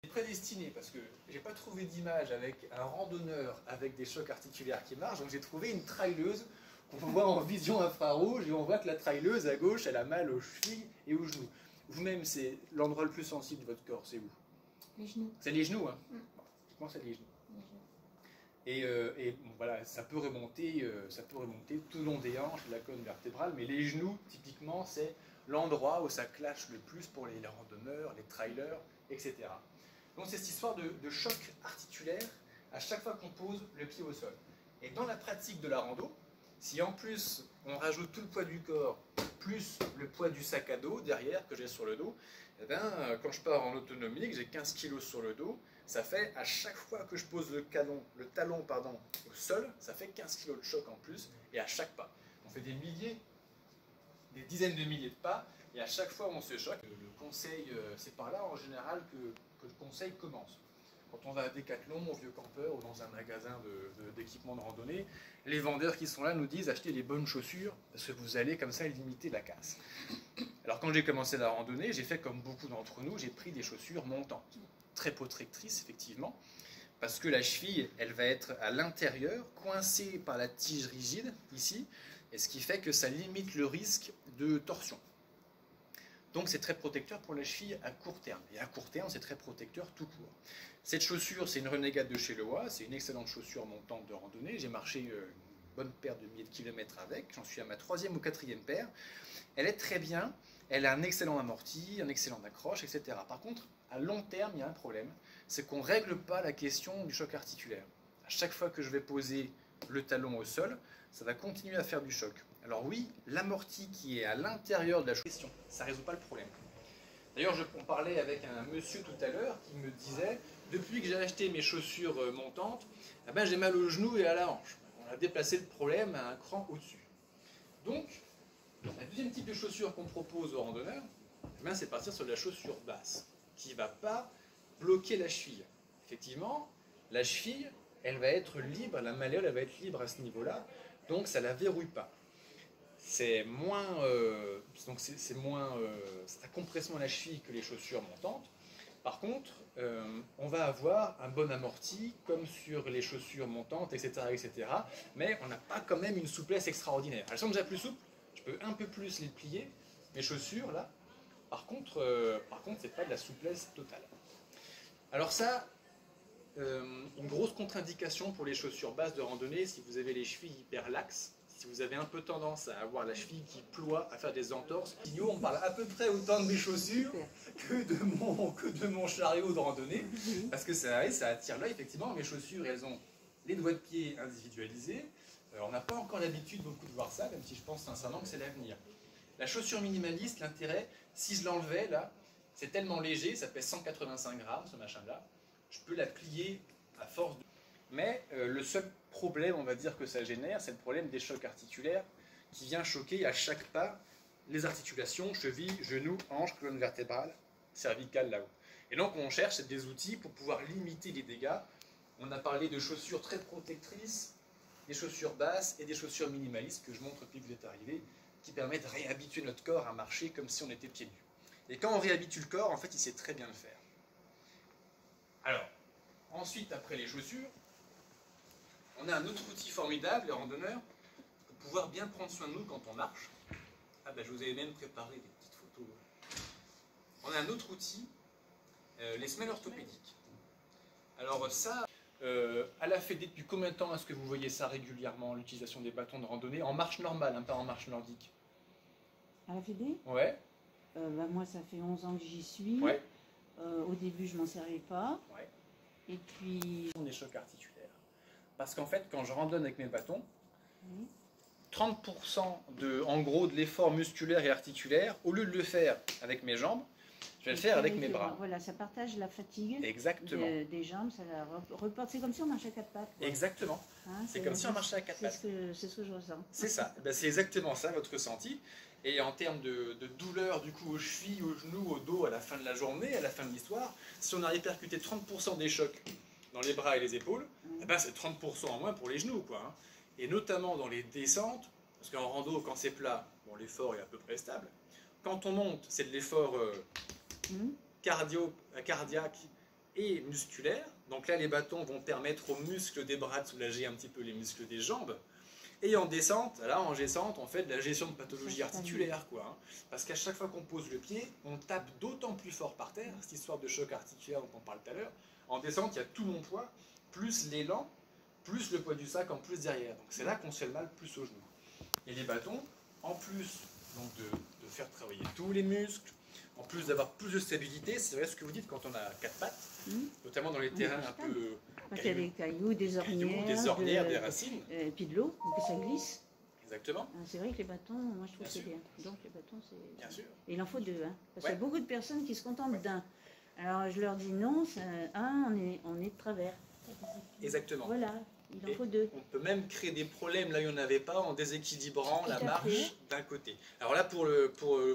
C'est prédestiné parce que j'ai pas trouvé d'image avec un randonneur avec des chocs articulaires qui marchent, donc j'ai trouvé une trailleuse qu'on voit en vision infrarouge et on voit que la trailleuse à gauche elle a mal aux chevilles et aux genoux. Vous-même, c'est l'endroit le plus sensible de votre corps, c'est où? Les genoux. C'est les genoux, hein. Mm. Typiquement, c'est les genoux. Les genoux. Et bon, voilà, ça peut remonter tout le long des hanches, la colonne vertébrale, mais les genoux, typiquement, c'est l'endroit où ça clash le plus pour les randonneurs, les trailers, etc. Donc c'est cette histoire de choc articulaire à chaque fois qu'on pose le pied au sol. Et dans la pratique de la rando, si en plus on rajoute tout le poids du corps, plus le poids du sac à dos derrière que j'ai sur le dos, eh ben, quand je pars en autonomie, que j'ai 15 kg sur le dos, ça fait à chaque fois que je pose le talon au sol, ça fait 15 kg de choc en plus, et à chaque pas. On fait des dizaines de milliers de pas, et à chaque fois on se choque. Le conseil, c'est par là en général que le conseil commence. Quand on va à Decathlon, au Vieux Campeur ou dans un magasin d'équipement de randonnée, les vendeurs qui sont là nous disent achetez les bonnes chaussures parce que vous allez comme ça limiter la casse. Alors quand j'ai commencé la randonnée, j'ai fait comme beaucoup d'entre nous, j'ai pris des chaussures montantes, très protectrices effectivement, parce que la cheville, elle va être à l'intérieur, coincée par la tige rigide ici, et ce qui fait que ça limite le risque de torsion. Donc c'est très protecteur pour la cheville à court terme. Et à court terme, c'est très protecteur tout court. Cette chaussure, c'est une Renegade de chez Lewa. C'est une excellente chaussure montante de randonnée. J'ai marché une bonne paire de milliers de kilomètres avec. J'en suis à ma 3e ou 4e paire. Elle est très bien. Elle a un excellent amorti, un excellent accroche, etc. Par contre, à long terme, il y a un problème. C'est qu'on ne règle pas la question du choc articulaire. À chaque fois que je vais poser le talon au sol, ça va continuer à faire du choc. Alors oui, l'amorti qui est à l'intérieur de la chaussure, ça ne résout pas le problème. D'ailleurs, on parlait avec un monsieur tout à l'heure qui me disait « Depuis que j'ai acheté mes chaussures montantes, eh ben, j'ai mal aux genoux et à la hanche. » On a déplacé le problème à un cran au-dessus. Donc, la deuxième type de chaussure qu'on propose aux randonneurs, eh ben, c'est partir sur de la chaussure basse, qui ne va pas bloquer la cheville. Effectivement, la cheville, elle va être libre, la malléole, elle va être libre à ce niveau-là, donc ça ne la verrouille pas. C'est moins, ça compresse moins la cheville que les chaussures montantes. Par contre, on va avoir un bon amorti, comme sur les chaussures montantes, etc., etc. Mais on n'a pas quand même une souplesse extraordinaire. Elles sont déjà plus souples, je peux un peu plus les plier, mes chaussures, là. Par contre, c'est pas de la souplesse totale. Alors ça, une grosse contre-indication pour les chaussures basses de randonnée, si vous avez les chevilles hyper laxes, si vous avez un peu tendance à avoir la cheville qui ploie, à faire des entorses. On parle à peu près autant de mes chaussures que de mon chariot de randonnée, parce que ça attire l'œil, effectivement. Mes chaussures, elles ont les doigts de pied individualisés. On n'a pas encore l'habitude beaucoup de voir ça, même si je pense sincèrement que c'est l'avenir. La chaussure minimaliste, l'intérêt, si je l'enlevais là, c'est tellement léger, ça pèse 185 grammes ce machin-là, je peux la plier à force de... Mais le seul problème, on va dire, que ça génère, c'est le problème des chocs articulaires qui vient choquer à chaque pas les articulations, chevilles, genoux, hanches, colonne vertébrale, cervicale là-haut. Et donc on cherche des outils pour pouvoir limiter les dégâts. On a parlé de chaussures très protectrices, des chaussures basses et des chaussures minimalistes que je montre depuis que vous êtes arrivé, qui permettent de réhabituer notre corps à marcher comme si on était pieds nus. Et quand on réhabitue le corps, en fait, il sait très bien le faire. Alors, ensuite, après les chaussures, on a un autre outil formidable, les randonneurs, pour pouvoir bien prendre soin de nous quand on marche. Ah ben, je vous avais même préparé des petites photos. On a un autre outil, les semelles orthopédiques. Alors ça, à la Fédé, depuis combien de temps est-ce que vous voyez ça régulièrement, l'utilisation des bâtons de randonnée, en marche normale, hein, pas en marche nordique? À la Fédé? Ouais. Moi, ça fait 11 ans que j'y suis. Ouais. Au début, je m'en servais pas. Ouais. Et puis... Des chocs articulaires. Parce qu'en fait, quand je randonne avec mes bâtons, Oui. 30% en gros, de l'effort musculaire et articulaire, au lieu de le faire avec mes jambes, je vais le faire avec mes bras. Voilà, ça partage la fatigue Exactement. des jambes, ça la reporte. C'est comme si on marchait à quatre pattes. Quoi. Exactement. Hein, c'est comme si on marchait à quatre pattes. C'est ce que je ressens. C'est ça. Ben, c'est exactement ça, votre ressenti. Et en termes de douleur, du coup, aux chevilles, aux genoux, au dos, à la fin de la journée, à la fin de l'histoire, si on a répercuté 30% des chocs dans les bras et les épaules, eh ben, c'est 30% en moins pour les genoux, quoi. Hein. Et notamment dans les descentes, parce qu'en rando, quand c'est plat, bon, l'effort est à peu près stable. Quand on monte, c'est de l'effort cardiaque et musculaire. Donc là, les bâtons vont permettre aux muscles des bras de soulager un petit peu les muscles des jambes. Et en descente, là, en descente, on fait de la gestion de pathologie articulaire, quoi. Hein. Parce qu'à chaque fois qu'on pose le pied, on tape d'autant plus fort par terre, cette histoire de choc articulaire dont on parle tout à l'heure. En descente, il y a tout mon poids, plus l'élan, plus le poids du sac en plus derrière. Donc c'est là qu'on se fait le mal plus au genou. Et les bâtons, en plus donc de faire travailler tous les muscles, en plus d'avoir plus de stabilité, c'est vrai ce que vous dites quand on a quatre pattes, notamment dans les terrains un peu Quand il y a des cailloux, des ornières, des racines. Et puis de l'eau, pour que ça glisse. Exactement. C'est vrai que les bâtons, moi je trouve que c'est bien. Donc les bâtons, c'est. Bien sûr. Et il en faut deux, hein, parce qu'il y a beaucoup de personnes qui se contentent d'un. Alors je leur dis non, on est de travers. Exactement. Voilà, il en faut deux. On peut même créer des problèmes là où il n'y en avait pas en déséquilibrant la marche d'un côté. Alors là, pour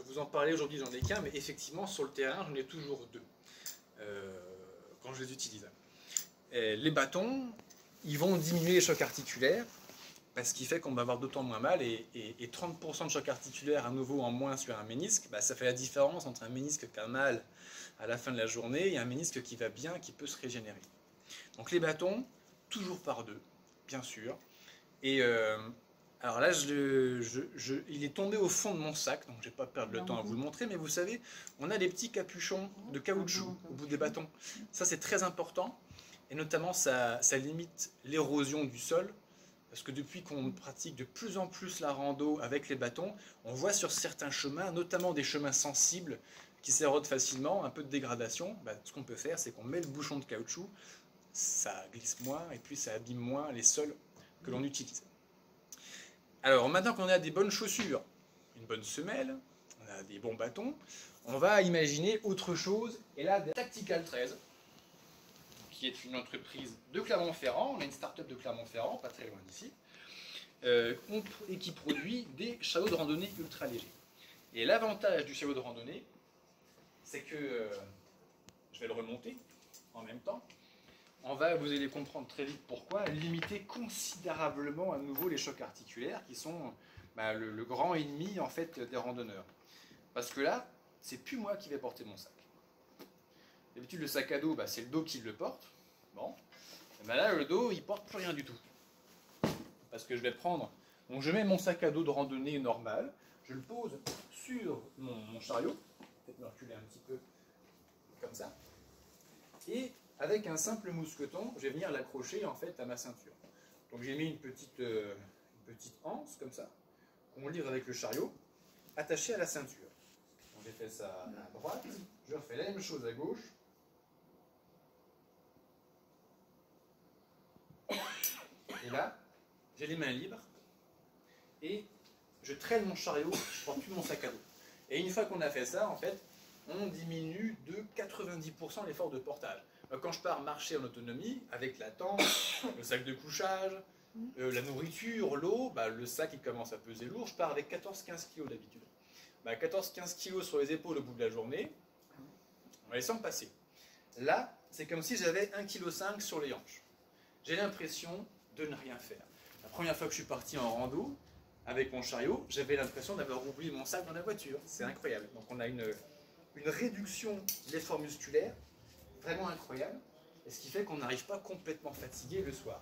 vous en parler aujourd'hui, j'en ai qu'un, mais effectivement, sur le terrain, j'en ai toujours deux quand je les utilise. Et les bâtons, ils vont diminuer les chocs articulaires, ce qui fait qu'on va avoir d'autant moins mal, et 30% de choc articulaire à nouveau en moins sur un ménisque, ça fait la différence entre un ménisque qui a mal à la fin de la journée et un ménisque qui va bien, qui peut se régénérer. Donc les bâtons, toujours par deux, bien sûr. Et alors là, il est tombé au fond de mon sac, donc je ne vais pas perdre le temps à vous le montrer, mais vous savez, on a des petits capuchons de caoutchouc au bout des bâtons. Ça, c'est très important, et notamment, ça limite l'érosion du sol, parce que depuis qu'on pratique de plus en plus la rando avec les bâtons, on voit sur certains chemins, notamment des chemins sensibles, qui s'érodent facilement, un peu de dégradation. Ce qu'on peut faire, c'est qu'on met le bouchon de caoutchouc, ça glisse moins et puis ça abîme moins les sols que l'on utilise. Alors maintenant qu'on a des bonnes chaussures, une bonne semelle, on a des bons bâtons, on va imaginer autre chose. Et là, Tactical 13, qui est une entreprise de Clermont-Ferrand, on a une start-up de Clermont-Ferrand, pas très loin d'ici, et qui produit des chameaux de randonnée ultra légers. Et l'avantage du chameau de randonnée, c'est que, je vais le remonter en même temps, vous allez comprendre très vite pourquoi, limiter considérablement à nouveau les chocs articulaires qui sont le grand ennemi en fait des randonneurs. Parce que là, c'est plus moi qui vais porter mon sac. D'habitude, le sac à dos, c'est le dos qui le porte. Bon, et là, le dos, il porte plus rien du tout. Parce que je vais prendre, donc je mets mon sac à dos de randonnée normal, je le pose sur mon chariot, peut-être me reculer un petit peu comme ça, et avec un simple mousqueton, je vais venir l'accrocher en fait à ma ceinture. Donc j'ai mis une petite anse comme ça, qu'on livre avec le chariot, attachée à la ceinture. Donc j'ai fait ça à droite, je refais la même chose à gauche. Et là, j'ai les mains libres et je traîne mon chariot, je ne porte plus mon sac à dos. Et une fois qu'on a fait ça, en fait, on diminue de 90% l'effort de portage. Quand je pars marcher en autonomie, avec la tente, le sac de couchage, la nourriture, l'eau, le sac il commence à peser lourd, je pars avec 14-15 kg d'habitude. 14-15 kg sur les épaules au bout de la journée, on les sent passer. Là, c'est comme si j'avais 1,5 kg sur les hanches. J'ai l'impression de ne rien faire. La première fois que je suis parti en rando, avec mon chariot, j'avais l'impression d'avoir oublié mon sac dans la voiture. C'est incroyable. Donc on a une réduction de l'effort musculaire vraiment incroyable, et ce qui fait qu'on n'arrive pas complètement fatigué le soir.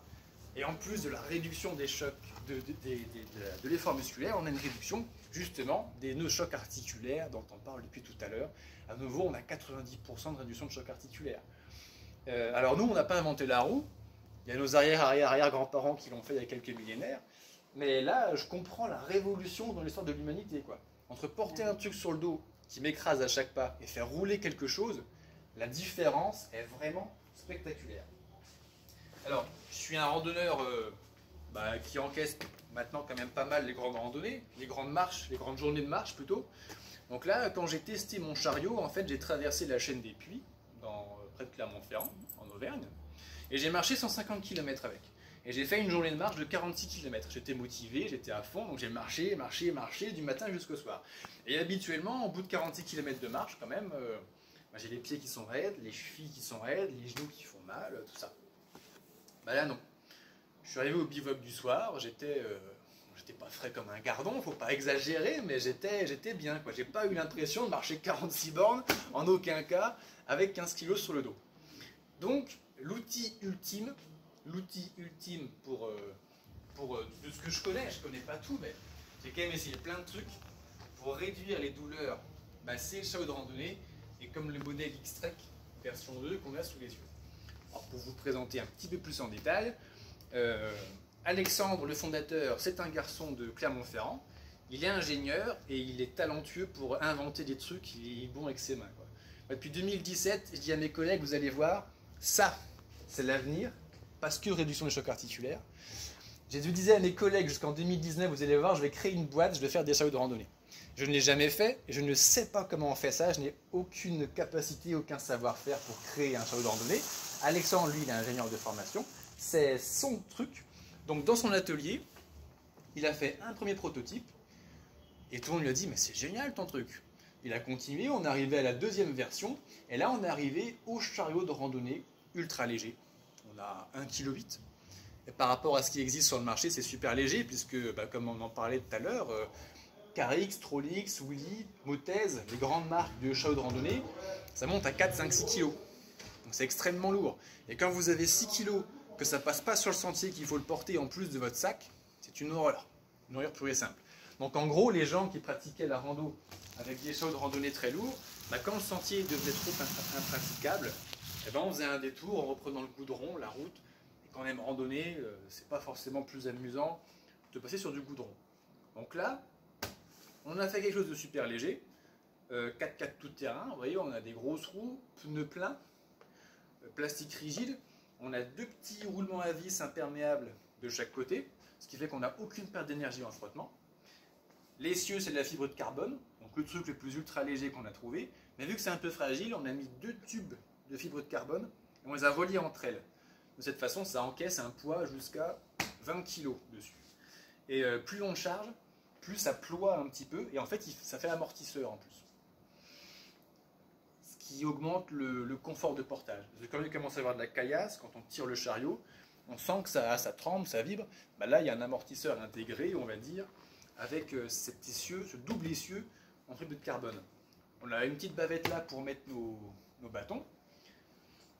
Et en plus de la réduction des chocs de l'effort musculaire, on a une réduction justement des nœuds chocs articulaires dont on parle depuis tout à l'heure. À nouveau, on a 90% de réduction de chocs articulaires. Alors nous, on n'a pas inventé la roue, il y a nos arrière-grands-parents qui l'ont fait il y a quelques millénaires, mais là, je comprends la révolution dans l'histoire de l'humanité, quoi. Entre porter un truc sur le dos qui m'écrase à chaque pas et faire rouler quelque chose, la différence est vraiment spectaculaire. Alors, je suis un randonneur qui encaisse maintenant quand même pas mal les grandes randonnées, les grandes marches, les grandes journées de marche plutôt. Donc là, quand j'ai testé mon chariot, en fait, j'ai traversé la chaîne des Puys, près de Clermont-Ferrand, en Auvergne, et j'ai marché 150 km avec. Et j'ai fait une journée de marche de 46 km. J'étais motivé, j'étais à fond, donc j'ai marché du matin jusqu'au soir. Et habituellement, au bout de 46 km de marche, quand même, j'ai les pieds qui sont raides, les chevilles qui sont raides, les genoux qui font mal, tout ça. Là, non. Je suis arrivé au bivouac du soir, j'étais pas frais comme un gardon, faut pas exagérer, mais j'étais bien, quoi. J'ai pas eu l'impression de marcher 46 bornes, en aucun cas, avec 15 kg sur le dos. ultime, de ce que je connais pas tout, mais j'ai quand même essayé plein de trucs pour réduire les douleurs. Bah, c'est le chariot de randonnée, et comme le modèle X-Trek version 2 qu'on a sous les yeux. Alors, pour vous présenter un petit peu plus en détail, Alexandre, le fondateur, c'est un garçon de Clermont-Ferrand. Il est ingénieur et il est talentueux pour inventer des trucs, il est bon avec ses mains, quoi. Depuis 2017, je dis à mes collègues, vous allez voir, ça, c'est l'avenir, parce que réduction des chocs articulaires. Je disais à mes collègues jusqu'en 2019, vous allez voir, je vais créer une boîte, je vais faire des chariots de randonnée. Je ne l'ai jamais fait, et je ne sais pas comment on fait ça, je n'ai aucune capacité, aucun savoir-faire pour créer un chariot de randonnée. Alexandre, lui, il est ingénieur de formation, c'est son truc. Donc dans son atelier, il a fait un premier prototype, et tout le monde lui a dit, mais c'est génial ton truc. Il a continué, on est arrivé à la deuxième version, et là on est arrivé au chariot de randonnée ultra léger. On a 1,8 kg. Et par rapport à ce qui existe sur le marché, c'est super léger, puisque, comme on en parlait tout à l'heure, Carix, Trolix, Willy, Motez, les grandes marques de chariot de randonnée, ça monte à 4, 5, 6 kg. Donc c'est extrêmement lourd. Et quand vous avez 6 kg, que ça passe pas sur le sentier, qu'il faut le porter en plus de votre sac, c'est une horreur pure et simple. Donc en gros, les gens qui pratiquaient la rando avec des chariots de randonnée très lourds, quand le sentier devenait trop impraticable, on faisait un détour en reprenant le goudron, la route. Et quand on aime randonner, c'est pas forcément plus amusant de passer sur du goudron. Donc là, on a fait quelque chose de super léger, 4x4 tout terrain. Vous voyez, on a des grosses roues, pneus pleins, plastique rigide. On a 2 petits roulements à vis imperméables de chaque côté, ce qui fait qu'on n'a aucune perte d'énergie en frottement. L'essieu, c'est de la fibre de carbone, donc le truc le plus ultra léger qu'on a trouvé. Mais vu que c'est un peu fragile, on a mis 2 tubes de fibre de carbone et on les a reliés entre elles. De cette façon, ça encaisse un poids jusqu'à 20 kg dessus. Et plus on charge, plus ça ploie un petit peu, et en fait, ça fait amortisseur en plus. Ce qui augmente le confort de portage. Parce que quand il commence à y avoir de la caillasse, quand on tire le chariot, on sent que ça tremble, ça vibre. Là, il y a un amortisseur intégré, on va dire, avec cet essieu, ce double essieu en fibre de carbone. On a une petite bavette là pour mettre nos bâtons.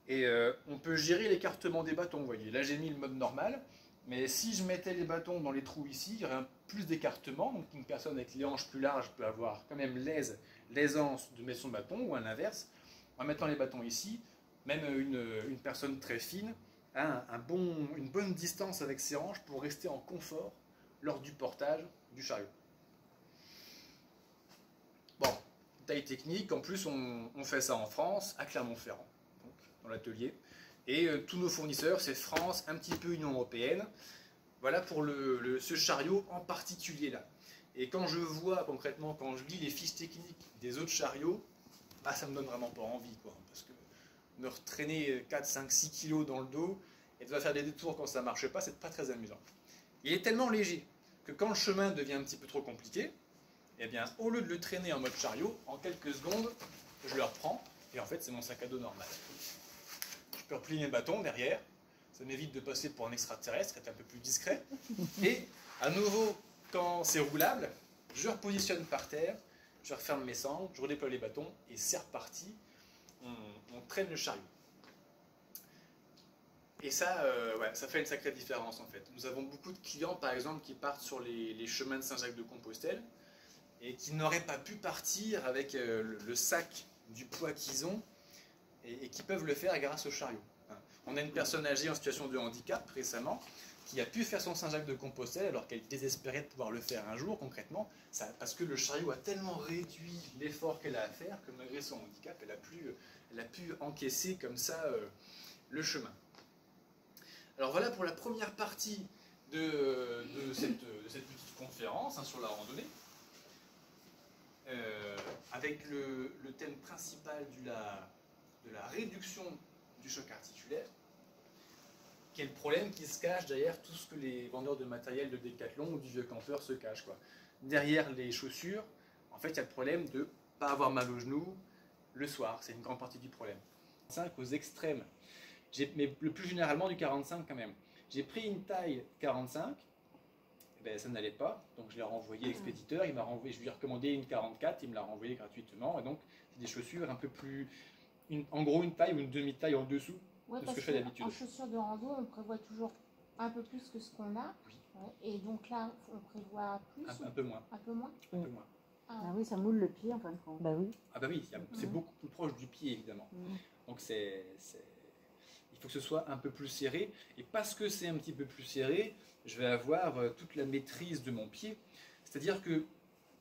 Et on peut gérer l'écartement des bâtons, vous voyez. Là, j'ai mis le mode normal. Mais si je mettais les bâtons dans les trous ici, il y aurait plus d'écartement. Donc une personne avec les hanches plus larges peut avoir quand même l'aisance de mettre son bâton, ou à l'inverse. En mettant les bâtons ici, même une personne très fine a une bonne distance avec ses hanches pour rester en confort lors du portage du chariot. Bon, taille technique, en plus on fait ça en France, à Clermont-Ferrand, dans l'atelier. Et tous nos fournisseurs, c'est France, un petit peu Union Européenne. Voilà pour ce chariot en particulier là. Et quand je vois concrètement, quand je lis les fiches techniques des autres chariots, ça me donne vraiment pas envie, quoi. Parce que me retraîner 4, 5, 6 kilos dans le dos et devoir faire des détours quand ça ne marche pas, c'est pas très amusant. Il est tellement léger que quand le chemin devient un petit peu trop compliqué, eh bien, au lieu de le traîner en mode chariot, en quelques secondes, je le reprends, et en fait, c'est mon sac à dos normal. Je peux replier mes bâtons derrière, ça m'évite de passer pour un extraterrestre, être un peu plus discret. Et à nouveau, quand c'est roulable, je repositionne par terre, je referme mes sangles, je redéploie les bâtons, et c'est reparti, on traîne le chariot. Et ça, ça fait une sacrée différence en fait. Nous avons beaucoup de clients par exemple qui partent sur les chemins de Saint-Jacques-de-Compostelle et qui n'auraient pas pu partir avec le sac du poids qu'ils ont et qui peuvent le faire grâce au chariot. On a une personne âgée en situation de handicap récemment qui a pu faire son Saint-Jacques-de-Compostelle alors qu'elle désespérait de pouvoir le faire un jour concrètement, parce que le chariot a tellement réduit l'effort qu'elle a à faire que malgré son handicap, elle a pu encaisser comme ça le chemin. Alors voilà pour la première partie de cette petite conférence sur la randonnée, avec le thème principal de la réduction du choc articulaire, qui est le problème qui se cache derrière tout ce que les vendeurs de matériel de Decathlon ou du vieux campeur se cachent, quoi. Derrière les chaussures, en fait, il y a le problème de ne pas avoir mal aux genoux le soir, c'est une grande partie du problème. 5 aux extrêmes. Mais le plus généralement du 45 quand même. J'ai pris une taille 45, ça n'allait pas, donc je l'ai renvoyé à l'expéditeur, je lui ai recommandé une 44, il me l'a renvoyé gratuitement, et donc c'est des chaussures un peu plus, en gros une taille ou une demi-taille en dessous Ouais, de ce parce que je fais d'habitude. En chaussures de rando, on prévoit toujours un peu plus que ce qu'on a. Oui. Ouais, et donc là, on prévoit plus Un peu moins. Un peu moins Un peu moins. Ah oui, ça moule le pied en fin de compte. Bah oui. Ah bah oui, c'est beaucoup plus proche du pied évidemment. Donc il faut que ce soit un peu plus serré. Et parce que c'est un petit peu plus serré, je vais avoir toute la maîtrise de mon pied. C'est-à-dire que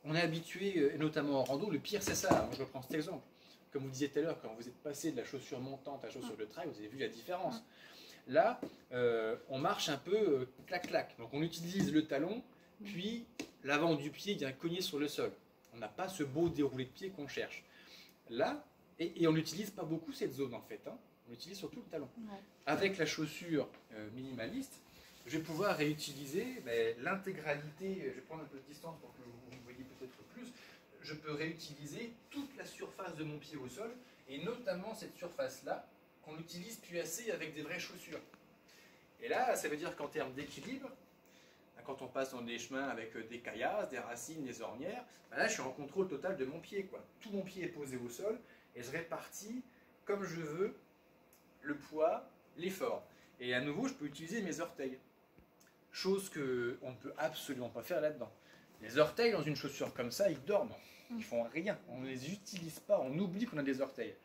on est habitué, et notamment en rando, le pire c'est ça. Moi je reprends cet exemple. Comme vous disiez tout à l'heure, quand vous êtes passé de la chaussure montante à la chaussure de trail, vous avez vu la différence. Là, on marche un peu clac-clac. Donc on utilise le talon, puis l'avant du pied vient cogner sur le sol. On n'a pas ce beau déroulé de pied qu'on cherche. Là, et on n'utilise pas beaucoup cette zone en fait. Hein. On utilise surtout le talon. Ouais. Avec la chaussure minimaliste, je vais pouvoir réutiliser l'intégralité. Je vais prendre un peu de distance pour que vous me voyez peut-être plus. Je peux réutiliser toute la surface de mon pied au sol, et notamment cette surface-là, qu'on utilise plus assez avec des vraies chaussures. Et là, ça veut dire qu'en termes d'équilibre, quand on passe dans des chemins avec des caillasses, des racines, des ornières, là je suis en contrôle total de mon pied, quoi. Tout mon pied est posé au sol et je répartis comme je veux le poids, l'effort. Et à nouveau, je peux utiliser mes orteils. Chose qu'on ne peut absolument pas faire là-dedans. Les orteils dans une chaussure comme ça, ils dorment. Ils font rien. On ne les utilise pas. On oublie qu'on a des orteils.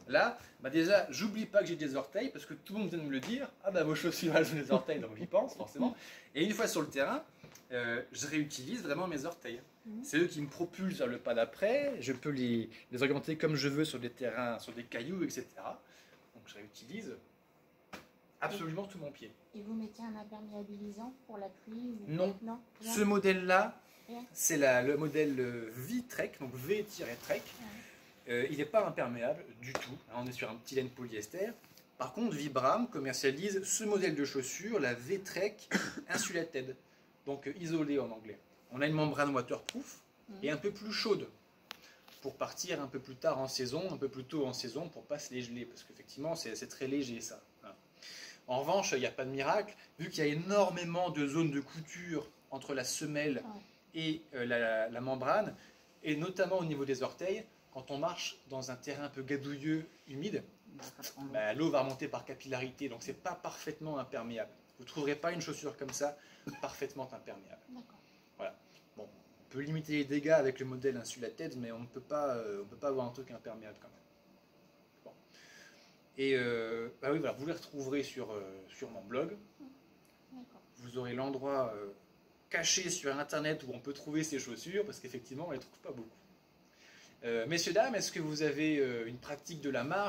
Là, déjà, j'oublie pas que j'ai des orteils parce que tout le monde vient de me le dire. Ah bah vos chaussures, elles ont des orteils, donc j'y pense forcément. Et une fois sur le terrain, je réutilise vraiment mes orteils. C'est eux qui me propulsent vers le pas d'après. Je peux les orienter comme je veux sur des terrains, sur des cailloux, etc. Donc je réutilise absolument tout mon pied. Et vous mettez un imperméabilisant pour la pluie ou... Non. Non. Ce modèle-là, Rien. c'est le modèle V-Trek, donc V-Trek. Il n'est pas imperméable du tout. On est sur un petit laine polyester. Par contre, Vibram commercialise ce modèle de chaussure, la V-Trek Insulated, donc isolée en anglais. On a une membrane waterproof et un peu plus chaude pour partir un peu plus tard en saison, un peu plus tôt en saison pour ne pas se les geler, parce qu'effectivement c'est très léger ça. Voilà. En revanche, il n'y a pas de miracle, vu qu'il y a énormément de zones de couture entre la semelle et la membrane, et notamment au niveau des orteils. Quand on marche dans un terrain un peu gadouilleux, humide, l'eau va remonter par capillarité, donc c'est pas parfaitement imperméable. Vous ne trouverez pas une chaussure comme ça parfaitement imperméable. Voilà. Bon, on peut limiter les dégâts avec le modèle Insulated, mais on ne peut pas avoir un truc imperméable quand même. Bon. Et oui, voilà, vous les retrouverez sur mon blog. Vous aurez l'endroit caché sur Internet où on peut trouver ces chaussures, parce qu'effectivement, on ne les trouve pas beaucoup. Messieurs, dames, est-ce que vous avez une pratique de la marche,